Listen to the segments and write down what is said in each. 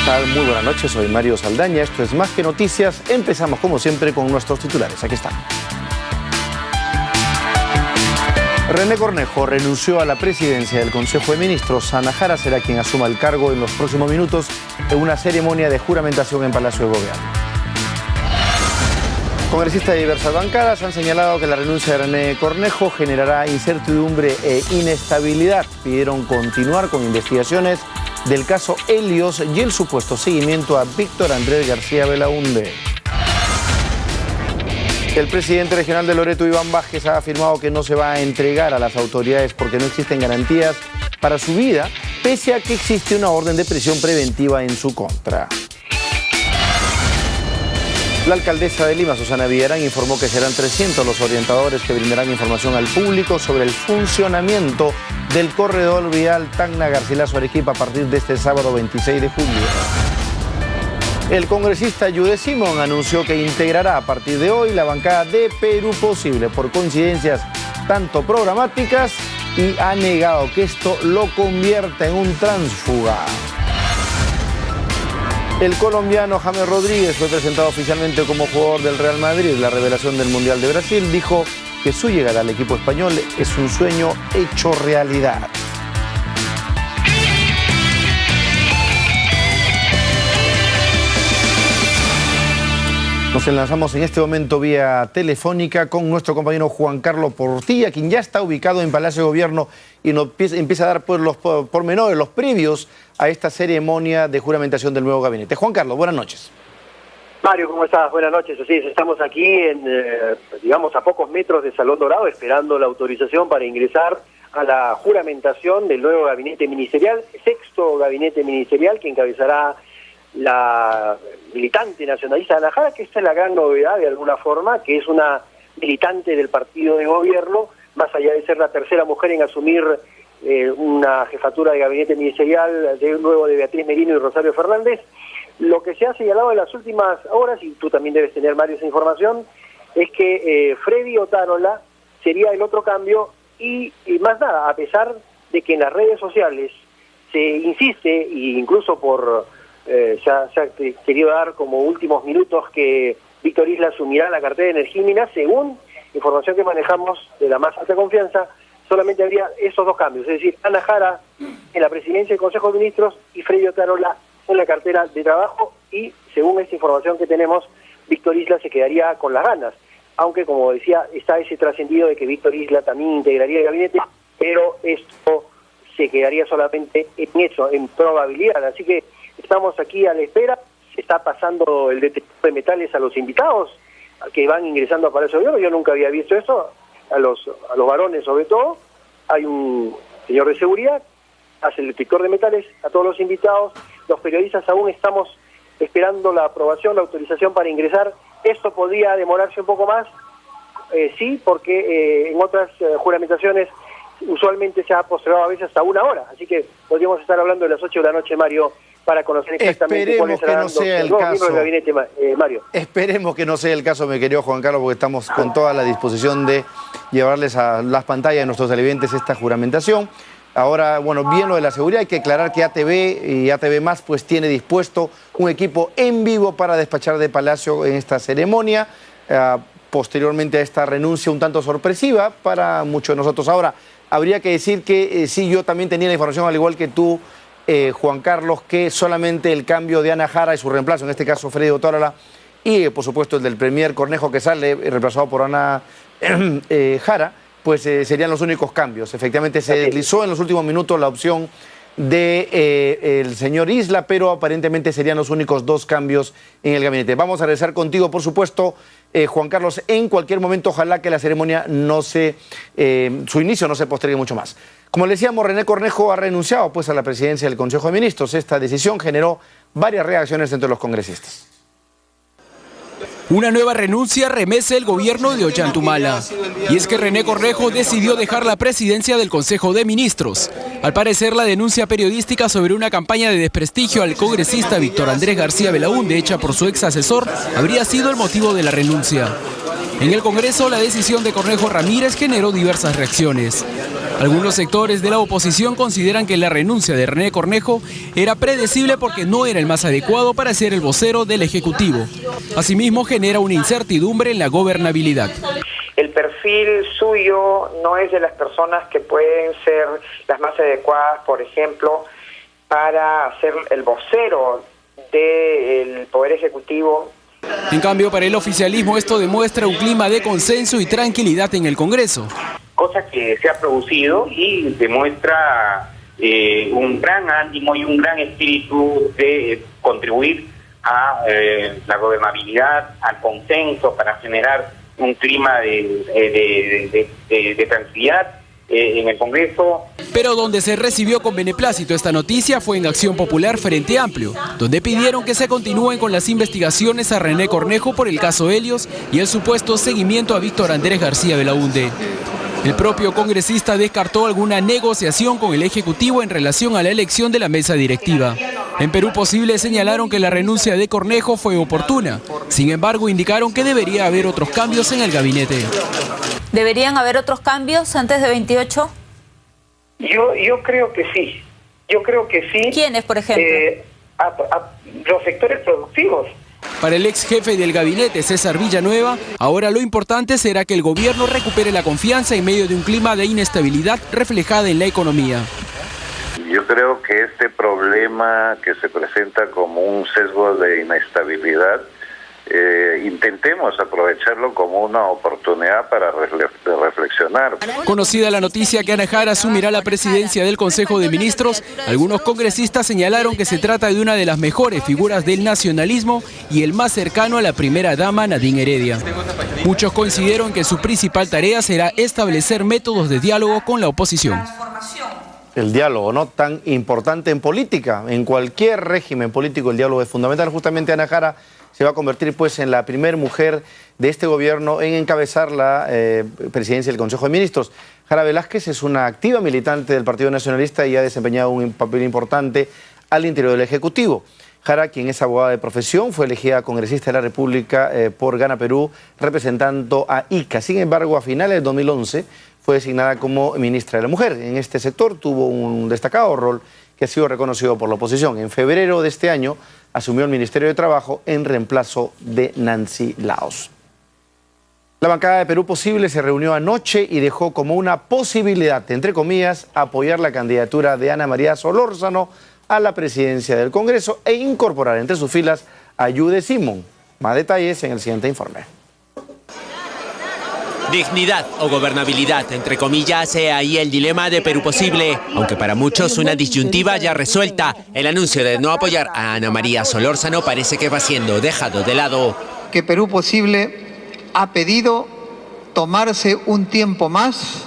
tal? Muy buenas noches, soy Mario Saldaña, esto es Más que Noticias. Empezamos como siempre con nuestros titulares, aquí están. René Cornejo renunció a la presidencia del Consejo de Ministros. Ana Jara será quien asuma el cargo en los próximos minutos en una ceremonia de juramentación en Palacio de Gobierno. Congresistas de diversas bancadas han señalado que la renuncia de René Cornejo generará incertidumbre e inestabilidad. Pidieron continuar con investigaciones del caso Helios y el supuesto seguimiento a Víctor Andrés García Belaúnde. El presidente regional de Loreto, Iván Vázquez, ha afirmado que no se va a entregar a las autoridades porque no existen garantías para su vida, pese a que existe una orden de prisión preventiva en su contra. La alcaldesa de Lima, Susana Villarán, informó que serán 300 los orientadores que brindarán información al público sobre el funcionamiento del corredor vial Tacna-Garcilaso-Arequipa a partir de este sábado 26 de julio. El congresista Yude Simón anunció que integrará a partir de hoy la bancada de Perú Posible por coincidencias tanto programáticas y ha negado que esto lo convierta en un tránsfuga. El colombiano James Rodríguez fue presentado oficialmente como jugador del Real Madrid. La revelación del Mundial de Brasil dijo que su llegada al equipo español es un sueño hecho realidad. Nos enlazamos en este momento vía telefónica con nuestro compañero Juan Carlos Portilla, quien ya está ubicado en Palacio de Gobierno y nos empieza a dar pues, los pormenores, los previos a esta ceremonia de juramentación del nuevo gabinete. Juan Carlos, buenas noches. Mario, ¿cómo estás? Buenas noches. Así es, estamos aquí digamos, a pocos metros de Salón Dorado, esperando la autorización para ingresar a la juramentación del nuevo gabinete ministerial, sexto gabinete ministerial que encabezará la militante nacionalista Ana Jara, que esta es la gran novedad de alguna forma, que es una militante del partido de gobierno, más allá de ser la tercera mujer en asumir una jefatura de gabinete ministerial luego de Beatriz Merino y Rosario Fernández. Lo que se ha señalado en las últimas horas, y tú también debes tener, Mario, esa información, es que Freddy Otárola sería el otro cambio y más nada, a pesar de que en las redes sociales se insiste, e incluso se ha querido dar como últimos minutos que Víctor Isla asumirá la cartera de Energimina, según información que manejamos de la más alta confianza, solamente habría esos dos cambios, es decir, Ana Jara en la presidencia del Consejo de Ministros y Freddy Otárola en la cartera de trabajo, y según esta información que tenemos, Víctor Isla se quedaría con las ganas, aunque como decía, está ese trascendido de que Víctor Isla también integraría el gabinete, pero esto se quedaría solamente en eso, en probabilidad, así que estamos aquí a la espera. Se está pasando el detector de metales a los invitados que van ingresando a Palacio de Gobierno. Yo nunca había visto eso, a los varones sobre todo. Hay un señor de seguridad, hace el detector de metales a todos los invitados. Los periodistas aún estamos esperando la aprobación, la autorización para ingresar. Esto podría demorarse un poco más, sí, porque en otras juramentaciones usualmente se ha postergado a veces hasta 1 hora. Así que podríamos estar hablando de las 8 de la noche, Mario, para conocer exactamente cuál será el gabinete, Mario. Esperemos que no sea el caso, mi querido Juan Carlos, porque estamos con toda la disposición de llevarles a las pantallas de nuestros televidentes esta juramentación. Ahora, bueno, bien lo de la seguridad, hay que aclarar que ATV y ATV Más pues tiene dispuesto un equipo en vivo para despachar de Palacio en esta ceremonia, posteriormente a esta renuncia un tanto sorpresiva para muchos de nosotros. Ahora, habría que decir que sí, yo también tenía la información, al igual que tú, Juan Carlos, que solamente el cambio de Ana Jara y su reemplazo, en este caso Freddy Otárola, y por supuesto el del premier Cornejo que sale, reemplazado por Ana Jara, pues serían los únicos cambios. Efectivamente se deslizó en los últimos minutos la opción de el señor Isla, pero aparentemente serían los únicos 2 cambios en el gabinete. Vamos a regresar contigo, por supuesto, Juan Carlos, en cualquier momento. Ojalá que la ceremonia su inicio no se postergue mucho más. Como le decíamos, René Cornejo ha renunciado pues a la presidencia del Consejo de Ministros. Esta decisión generó varias reacciones entre los congresistas. Una nueva renuncia remece el gobierno de Ollantumala. Y es que René Cornejo decidió dejar la presidencia del Consejo de Ministros. Al parecer, la denuncia periodística sobre una campaña de desprestigio al congresista Víctor Andrés García Belaúnde, hecha por su ex asesor, habría sido el motivo de la renuncia. En el Congreso, la decisión de Cornejo Ramírez generó diversas reacciones. Algunos sectores de la oposición consideran que la renuncia de René Cornejo era predecible porque no era el más adecuado para ser el vocero del Ejecutivo. Asimismo, genera una incertidumbre en la gobernabilidad. El perfil suyo no es de las personas que pueden ser las más adecuadas, por ejemplo, para ser el vocero del Poder Ejecutivo. En cambio, para el oficialismo esto demuestra un clima de consenso y tranquilidad en el Congreso. Cosa que se ha producido y demuestra un gran ánimo y un gran espíritu de contribuir a la gobernabilidad, al consenso, para generar un clima de tranquilidad en el Congreso. Pero donde se recibió con beneplácito esta noticia fue en Acción Popular Frente Amplio, donde pidieron que se continúen con las investigaciones a René Cornejo por el caso Helios y el supuesto seguimiento a Víctor Andrés García Belaúnde. El propio congresista descartó alguna negociación con el Ejecutivo en relación a la elección de la mesa directiva. En Perú Posible señalaron que la renuncia de Cornejo fue oportuna. Sin embargo, indicaron que debería haber otros cambios en el gabinete. ¿Deberían haber otros cambios antes de 28? Yo creo que sí. Yo creo que sí. ¿Quiénes, por ejemplo? Los sectores productivos. Para el ex jefe del gabinete, César Villanueva, ahora lo importante será que el gobierno recupere la confianza en medio de un clima de inestabilidad reflejada en la economía. Yo creo que este problema que se presenta como un sesgo de inestabilidad, intentemos aprovecharlo como una oportunidad para reflexionar. Conocida la noticia que Ana Jara asumirá la presidencia del Consejo de Ministros, algunos congresistas señalaron que se trata de una de las mejores figuras del nacionalismo y el más cercano a la primera dama Nadine Heredia. Muchos coincidieron que su principal tarea será establecer métodos de diálogo con la oposición. El diálogo, ¿no? Tan importante en política, en cualquier régimen político el diálogo es fundamental. Justamente Ana Jara se va a convertir pues en la primera mujer de este gobierno en encabezar la presidencia del Consejo de Ministros. Jara Velázquez es una activa militante del Partido Nacionalista y ha desempeñado un papel importante al interior del Ejecutivo. Jara, quien es abogada de profesión, fue elegida congresista de la República por Gana Perú, representando a Ica. Sin embargo, a finales del 2011 fue designada como ministra de la Mujer. En este sector tuvo un destacado rol que ha sido reconocido por la oposición. En febrero de este año asumió el Ministerio de Trabajo en reemplazo de Nancy Laos. La bancada de Perú Posible se reunió anoche y dejó como una posibilidad, entre comillas, apoyar la candidatura de Ana María Solórzano a la presidencia del Congreso e incorporar entre sus filas a Yude Simón. Más detalles en el siguiente informe. Dignidad o gobernabilidad, entre comillas, ahí el dilema de Perú Posible, aunque para muchos una disyuntiva ya resuelta. El anuncio de no apoyar a Ana María Solórzano parece que va siendo dejado de lado. Que Perú Posible ha pedido tomarse un tiempo más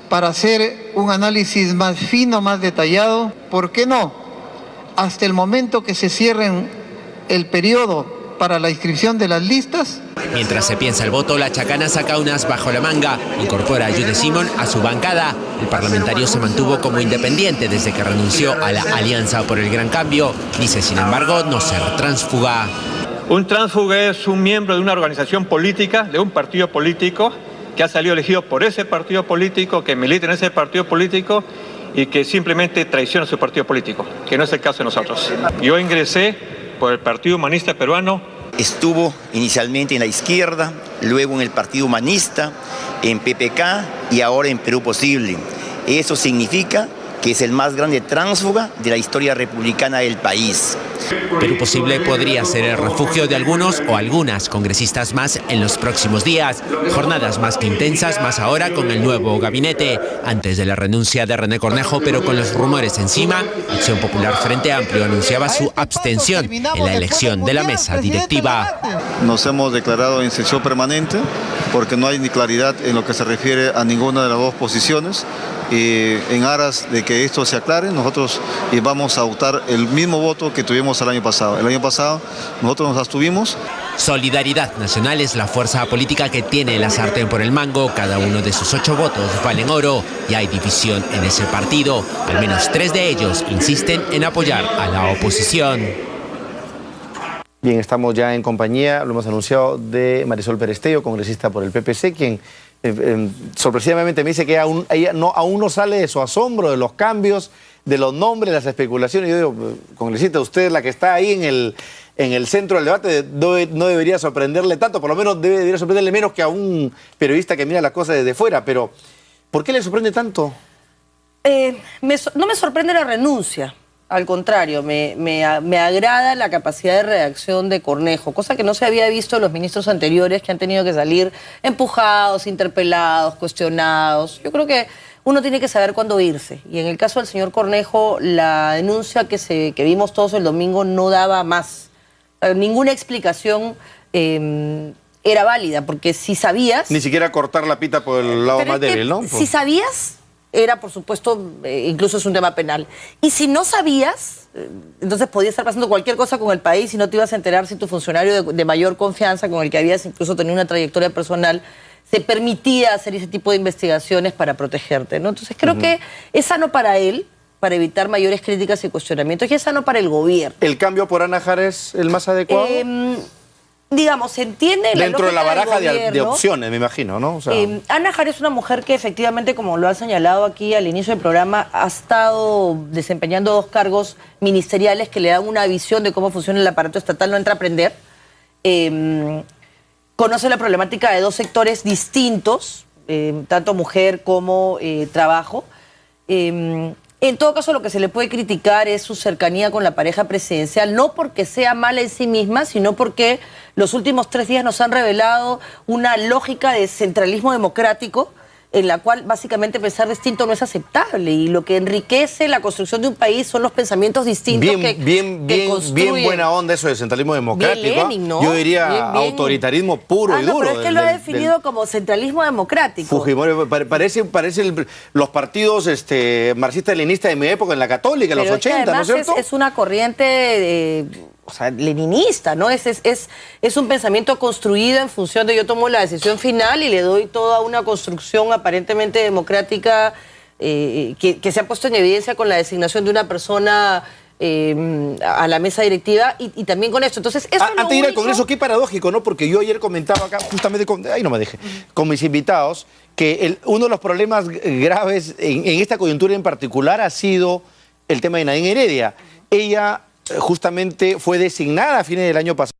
para hacer un análisis más fino, más detallado. ¿Por qué no? Hasta el momento que se cierren el periodo para la inscripción de las listas. Mientras se piensa el voto, la chacana saca unas bajo la manga. Incorpora a Yude Simón a su bancada. El parlamentario se mantuvo como independiente desde que renunció a la Alianza por el Gran Cambio. Dice, sin embargo, no ser tránsfuga. Un tránsfuga es un miembro de una organización política, de un partido político, que ha salido elegido por ese partido político, que milita en ese partido político y que simplemente traiciona a su partido político, que no es el caso de nosotros. Yo ingresé por el Partido Humanista Peruano. Estuvo inicialmente en la izquierda, luego en el Partido Humanista, en PPK y ahora en Perú Posible. Eso significa que es el más grande tránsfuga de la historia republicana del país. Perú Posible podría ser el refugio de algunos o algunas congresistas más en los próximos días. Jornadas más que intensas, más ahora con el nuevo gabinete. Antes de la renuncia de René Cornejo, pero con los rumores encima, Acción Popular Frente Amplio anunciaba su abstención en la elección de la mesa directiva. Nos hemos declarado en sesión permanente porque no hay ni claridad en lo que se refiere a ninguna de las dos posiciones. En aras de que esto se aclare, nosotros vamos a optar el mismo voto que tuvimos el año pasado. El año pasado nosotros nos abstuvimos. Solidaridad Nacional es la fuerza política que tiene la sartén por el mango. Cada uno de sus 8 votos valen oro y hay división en ese partido. Al menos 3 de ellos insisten en apoyar a la oposición. Bien, estamos ya en compañía, lo hemos anunciado, de Marisol Perestello, congresista por el PPC, quien sorpresivamente me dice que ella aún no sale de su asombro de los cambios, de los nombres, las especulaciones. Yo digo, congresista, usted, la que está ahí en el centro del debate, no debería sorprenderle tanto, por lo menos debería sorprenderle menos que a un periodista que mira las cosas desde fuera. Pero, ¿por qué le sorprende tanto? No me sorprende la renuncia. Al contrario, me agrada la capacidad de reacción de Cornejo, cosa que no se había visto en los ministros anteriores, que han tenido que salir empujados, interpelados, cuestionados. Yo creo que uno tiene que saber cuándo irse. Y en el caso del señor Cornejo, la denuncia que vimos todos el domingo no daba más. Ninguna explicación era válida, porque si sabías... Ni siquiera cortar la pita por el lado más débil, ¿no? Si sabías... era, por supuesto, incluso es un tema penal. Y si no sabías, entonces podía estar pasando cualquier cosa con el país y no te ibas a enterar si tu funcionario de mayor confianza, con el que habías incluso tenido una trayectoria personal, se permitía hacer ese tipo de investigaciones para protegerte, ¿no? Entonces creo que es sano para él, para evitar mayores críticas y cuestionamientos, y es sano para el gobierno. ¿El cambio por Ana Jara es el más adecuado? Digamos, se entiende la dentro de la baraja gobierno, de opciones, me imagino, ¿no? O sea... Ana Jara es una mujer que efectivamente, como lo han señalado aquí al inicio del programa, ha estado desempeñando 2 cargos ministeriales que le dan una visión de cómo funciona el aparato estatal, no entra a aprender. Conoce la problemática de 2 sectores distintos, tanto mujer como trabajo. En todo caso, lo que se le puede criticar es su cercanía con la pareja presidencial, no porque sea mala en sí misma, sino porque los últimos 3 días nos han revelado una lógica de centralismo democrático en la cual básicamente pensar distinto no es aceptable, y lo que enriquece la construcción de un país son los pensamientos distintos bien buena onda eso de centralismo democrático. Bien Lenin, ¿no? Yo diría autoritarismo puro y duro. Pero es que lo ha definido como centralismo democrático. Fujimori, parece los partidos marxistas-leninistas de mi época en la Católica, en los 80, ¿no es cierto? Es una corriente... o sea, leninista, ¿no? Es un pensamiento construido en función de yo tomo la decisión final y le doy toda una construcción aparentemente democrática que se ha puesto en evidencia con la designación de una persona a la mesa directiva y también con esto. Entonces, eso antes de ir al Congreso, qué paradójico, ¿no? Porque yo ayer comentaba acá, justamente con mis invitados, que uno de los problemas graves en esta coyuntura en particular ha sido el tema de Nadine Heredia. Ella... justamente fue designada a fines del año pasado